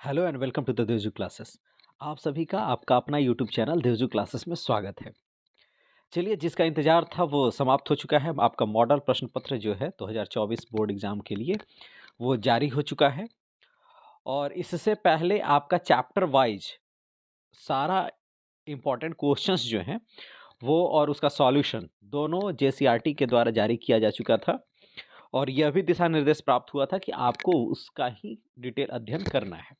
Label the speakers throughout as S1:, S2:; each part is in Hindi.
S1: Hello and welcome to the Devju classes. आप सभी का आपका अपना यूट्यूब चैनल देवजू क्लासेस में स्वागत है। चलिए, जिसका इंतज़ार था वो समाप्त हो चुका है। आपका मॉडल प्रश्न पत्र जो है 2024 बोर्ड एग्ज़ाम के लिए वो जारी हो चुका है। और इससे पहले आपका चैप्टर वाइज सारा इम्पोर्टेंट क्वेश्चंस जो हैं वो और उसका सॉल्यूशन दोनों जेसीईआरटी के द्वारा जारी किया जा चुका था। और यह भी दिशा निर्देश प्राप्त हुआ था कि आपको उसका ही डिटेल अध्ययन करना है।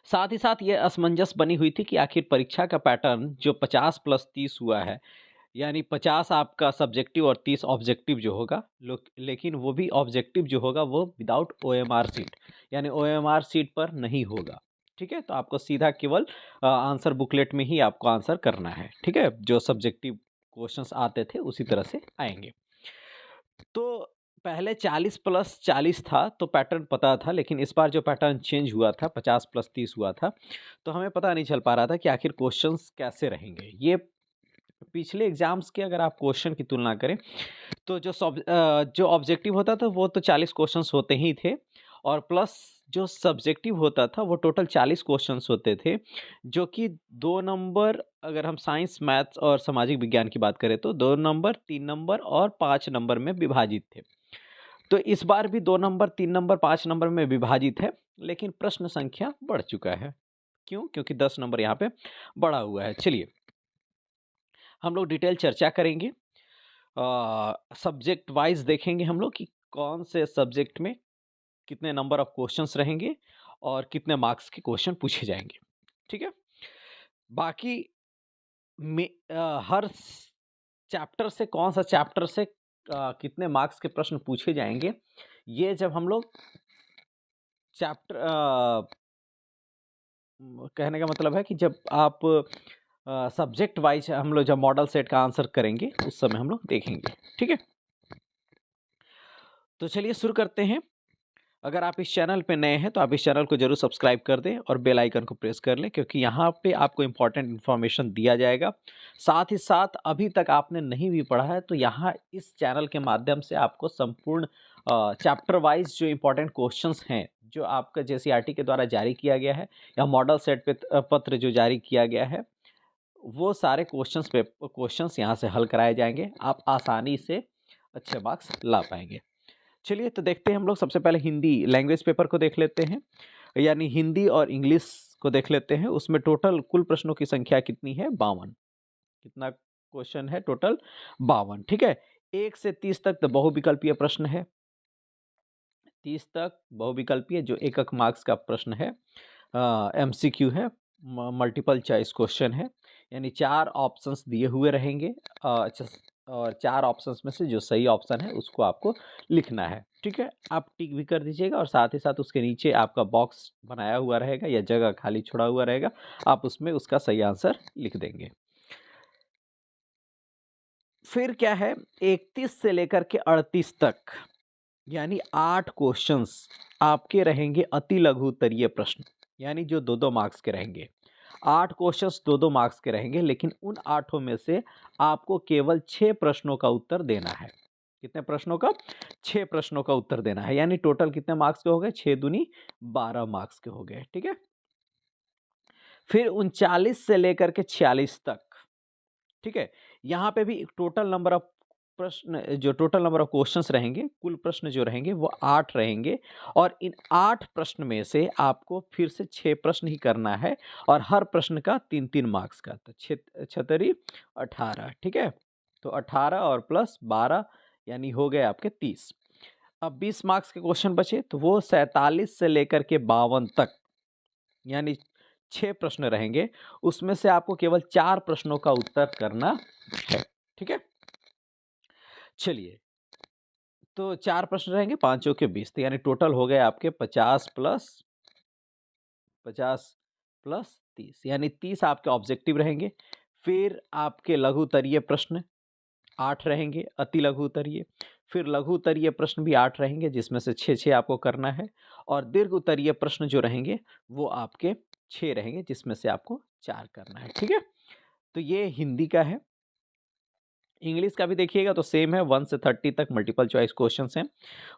S1: साथ ही साथ ये असमंजस बनी हुई थी कि आखिर परीक्षा का पैटर्न जो 50 प्लस 30 हुआ है, यानी 50 आपका सब्जेक्टिव और 30 ऑब्जेक्टिव जो होगा, लेकिन वो भी ऑब्जेक्टिव जो होगा वो विदाउट ओएमआर सीट, यानी ओएमआर सीट पर नहीं होगा। ठीक है, तो आपको सीधा केवल आंसर बुकलेट में ही आपको आंसर करना है। ठीक है, जो सब्जेक्टिव क्वेश्चंस आते थे उसी तरह से आएंगे। तो पहले 40 प्लस 40 था तो पैटर्न पता था, लेकिन इस बार जो पैटर्न चेंज हुआ था 50 प्लस 30 हुआ था, तो हमें पता नहीं चल पा रहा था कि आखिर क्वेश्चंस कैसे रहेंगे। ये पिछले एग्जाम्स के अगर आप क्वेश्चन की तुलना करें तो जो ऑब्जेक्टिव होता था वो तो 40 क्वेश्चंस होते ही थे, और प्लस जो सब्जेक्टिव होता था वो टोटल 40 क्वेश्चंस होते थे, जो कि 2 नंबर, अगर हम साइंस मैथ्स और सामाजिक विज्ञान की बात करें तो 2 नंबर, 3 नंबर और 5 नंबर में विभाजित थे। तो इस बार भी 2 नंबर, 3 नंबर, 5 नंबर में विभाजित है, लेकिन प्रश्न संख्या बढ़ चुका है। क्यों? क्योंकि 10 नंबर यहाँ पे बढ़ा हुआ है। चलिए, हम लोग डिटेल चर्चा करेंगे। सब्जेक्ट वाइज देखेंगे हम लोग कि कौन से सब्जेक्ट में कितने नंबर ऑफ क्वेश्चंस रहेंगे और कितने मार्क्स के क्वेश्चन पूछे जाएंगे। ठीक है, बाकी हर चैप्टर से कौन सा चैप्टर से कितने मार्क्स के प्रश्न पूछे जाएंगे, ये जब हम लोग चैप्टर कहने का मतलब है कि जब आप सब्जेक्ट वाइज हम लोग जब मॉडल सेट का आंसर करेंगे उस समय हम लोग देखेंगे। ठीक है, तो चलिए शुरू करते हैं। अगर आप इस चैनल पे नए हैं तो आप इस चैनल को जरूर सब्सक्राइब कर दें और बेल आइकन को प्रेस कर लें, क्योंकि यहाँ पे आपको इम्पोर्टेंट इन्फॉर्मेशन दिया जाएगा। साथ ही साथ अभी तक आपने नहीं भी पढ़ा है तो यहाँ इस चैनल के माध्यम से आपको संपूर्ण चैप्टर वाइज जो इम्पोर्टेंट क्वेश्चंस हैं, जो आपका जेसीईआरटी के द्वारा जारी किया गया है या मॉडल सेट पे पत्र जो जारी किया गया है, वो सारे क्वेश्चंस यहाँ से हल कराए जाएंगे। आप आसानी से अच्छे मार्क्स ला पाएंगे। चलिए, तो देखते हैं हम लोग। सबसे पहले हिंदी लैंग्वेज पेपर को देख लेते हैं, यानी हिंदी और इंग्लिश को देख लेते हैं। उसमें टोटल कुल प्रश्नों की संख्या कितनी है? 52। कितना क्वेश्चन है टोटल? 52। ठीक है, 1 से 30 तक तो बहुविकल्पीय प्रश्न है। 30 तक बहुविकल्पीय जो एक मार्क्स का प्रश्न है, एमसीक्यू है, मल्टीपल चॉइस क्वेश्चन है, यानी 4 ऑप्शंस दिए हुए रहेंगे। अच्छा, और 4 ऑप्शंस में से जो सही ऑप्शन है उसको आपको लिखना है। ठीक है, आप टिक भी कर दीजिएगा और साथ ही साथ उसके नीचे आपका बॉक्स बनाया हुआ रहेगा या जगह खाली छोड़ा हुआ रहेगा, आप उसमें उसका सही आंसर लिख देंगे। फिर क्या है, 31 से लेकर के 38 तक, यानी 8 क्वेश्चंस आपके रहेंगे अति लघु उत्तरीय प्रश्न, यानी जो 2-2 मार्क्स के रहेंगे। 8 क्वेश्चंस 2-2 मार्क्स के रहेंगे, लेकिन उन 8 में से आपको केवल 6 प्रश्नों का उत्तर देना है। कितने प्रश्नों का? 6 प्रश्नों का उत्तर देना है, यानी टोटल कितने मार्क्स के हो गए? 6 दूनी 12 मार्क्स के हो गए। ठीक है, फिर 39 से लेकर के 46 तक, ठीक है, यहाँ पे भी टोटल नंबर ऑफ प्रश्न, जो टोटल नंबर ऑफ क्वेश्चंस रहेंगे, कुल प्रश्न जो रहेंगे वो 8 रहेंगे, और इन 8 प्रश्न में से आपको फिर से 6 प्रश्न ही करना है, और हर प्रश्न का 3-3 मार्क्स का, तो 6 18। ठीक है, तो 18 और प्लस 12 यानी हो गए आपके 30। अब 20 मार्क्स के क्वेश्चन बचे, तो वो 47 से लेकर के 52 तक, यानी 6 प्रश्न रहेंगे। उसमें से आपको केवल 4 प्रश्नों का उत्तर करना है। ठीक है, चलिए, तो 4 प्रश्न रहेंगे, 5 चौके 20, तो यानी टोटल हो गए आपके 50 प्लस 30, यानी 30 आपके ऑब्जेक्टिव रहेंगे। फिर आपके लघु उत्तरीय प्रश्न 8 रहेंगे, अति लघु उत्तरीय। फिर लघु उत्तरीय प्रश्न भी 8 रहेंगे, जिसमें से 6-6 आपको करना है, और दीर्घ उत्तरीय प्रश्न जो रहेंगे वो आपके 6 रहेंगे, जिसमें से आपको 4 करना है। ठीक है, तो ये हिंदी का है। इंग्लिश का भी देखिएगा तो सेम है, 1 से 30 तक मल्टीपल चॉइस क्वेश्चंस हैं।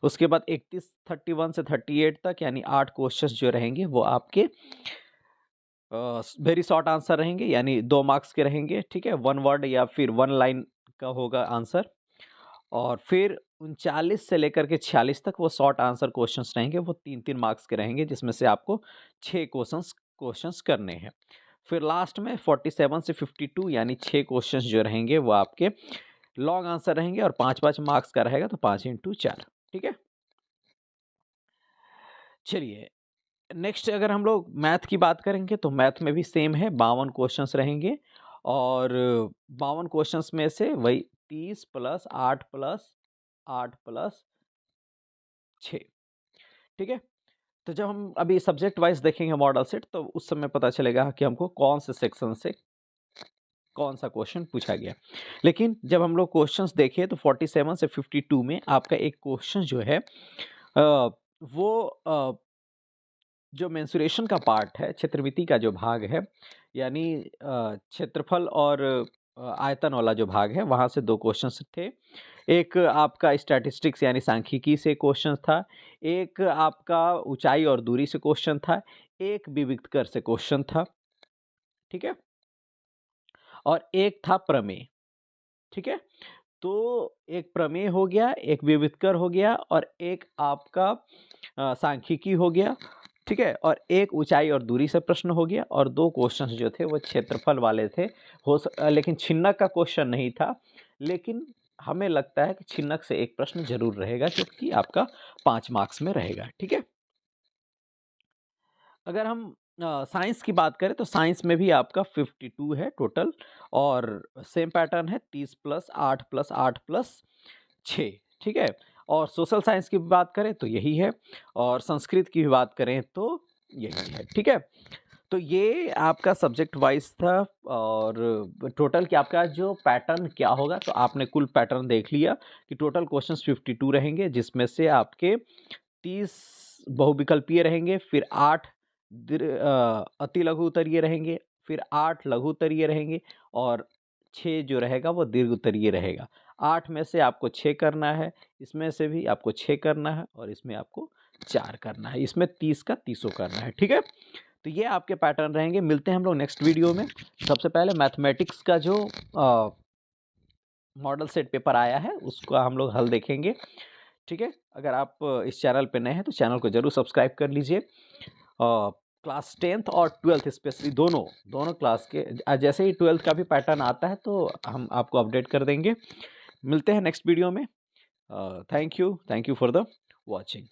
S1: उसके बाद 31 31 से 38 तक यानी 8 क्वेश्चंस जो रहेंगे वो आपके वेरी शॉर्ट आंसर रहेंगे, यानी 2 मार्क्स के रहेंगे, ठीक है। 1 वर्ड या फिर 1 लाइन का होगा आंसर। और फिर 39 से लेकर के 46 तक वो शॉर्ट आंसर क्वेश्चंस रहेंगे, वो 3-3 मार्क्स के रहेंगे, जिसमें से आपको 6 क्वेश्चंस क्वेश्चंस करने हैं। फिर लास्ट में 47 से 52 यानी 6 क्वेश्चंस जो रहेंगे वो आपके लॉन्ग आंसर रहेंगे और 5-5 मार्क्स का रहेगा, तो 5 इंटू 4, ठीक है। चलिए नेक्स्ट अगर हम लोग मैथ की बात करेंगे तो मैथ में भी सेम है, 52 क्वेश्चंस रहेंगे और 52 क्वेश्चंस में से वही 30 प्लस 8 प्लस 8 प्लस 6, ठीक है। तो जब हम अभी सब्जेक्ट वाइज देखेंगे मॉडल सेट तो उस समय पता चलेगा कि हमको कौन से सेक्शन से कौन सा क्वेश्चन पूछा गया। लेकिन जब हम लोग क्वेश्चंस देखें तो 47 से 52 में आपका एक क्वेश्चन जो है वो जो मेंसुरेशन का पार्ट है, क्षेत्रमिति का जो भाग है, यानी क्षेत्रफल और आयतन वाला जो भाग है, वहाँ से 2 क्वेश्चंस थे। एक आपका स्टैटिस्टिक्स यानी सांख्यिकी से क्वेश्चन था, एक आपका ऊंचाई और दूरी से क्वेश्चन था, एक विविक्तकर से क्वेश्चन था, ठीक है, और एक था प्रमेय, ठीक है। तो एक प्रमेय हो गया, एक विविक्तकर हो गया और एक आपका सांख्यिकी हो गया, ठीक है, और एक ऊंचाई और दूरी से प्रश्न हो गया और 2 क्वेश्चंस जो थे वो क्षेत्रफल वाले थे। लेकिन छिन्नक का क्वेश्चन नहीं था, लेकिन हमें लगता है कि छिन्नक से एक प्रश्न जरूर रहेगा क्योंकि आपका 5 मार्क्स में रहेगा, ठीक है। अगर हम साइंस की बात करें तो साइंस में भी आपका 52 है टोटल और सेम पैटर्न है, 30 प्लस 8 प्लस 8 प्लस 6, ठीक है। और सोशल साइंस की बात करें तो यही है और संस्कृत की भी बात करें तो यही है, ठीक है। तो ये आपका सब्जेक्ट वाइज था और टोटल कि आपका जो पैटर्न क्या होगा, तो आपने कुल पैटर्न देख लिया कि टोटल क्वेश्चंस 52 रहेंगे, जिसमें से आपके 30 बहुविकल्पीय रहेंगे, फिर 8 अति लघु उत्तरीय रहेंगे, फिर 8 लघु उत्तरीय रहेंगे और 6 जो रहेगा वो दीर्घ उत्तरीय रहेगा। 8 में से आपको 6 करना है, इसमें से भी आपको 6 करना है और इसमें आपको 4 करना है, इसमें 30 का 30 करना है, ठीक है। तो ये आपके पैटर्न रहेंगे। मिलते हैं हम लोग नेक्स्ट वीडियो में। सबसे पहले मैथमेटिक्स का जो मॉडल सेट पेपर आया है उसका हम लोग हल देखेंगे, ठीक है। अगर आप इस चैनल पे नए हैं तो चैनल को जरूर सब्सक्राइब कर लीजिए। क्लास 10th और 12th स्पेशली दोनों क्लास के जैसे ही 12th का भी पैटर्न आता है तो हम आपको अपडेट कर देंगे। मिलते हैं नेक्स्ट वीडियो में। Thank you for the watching.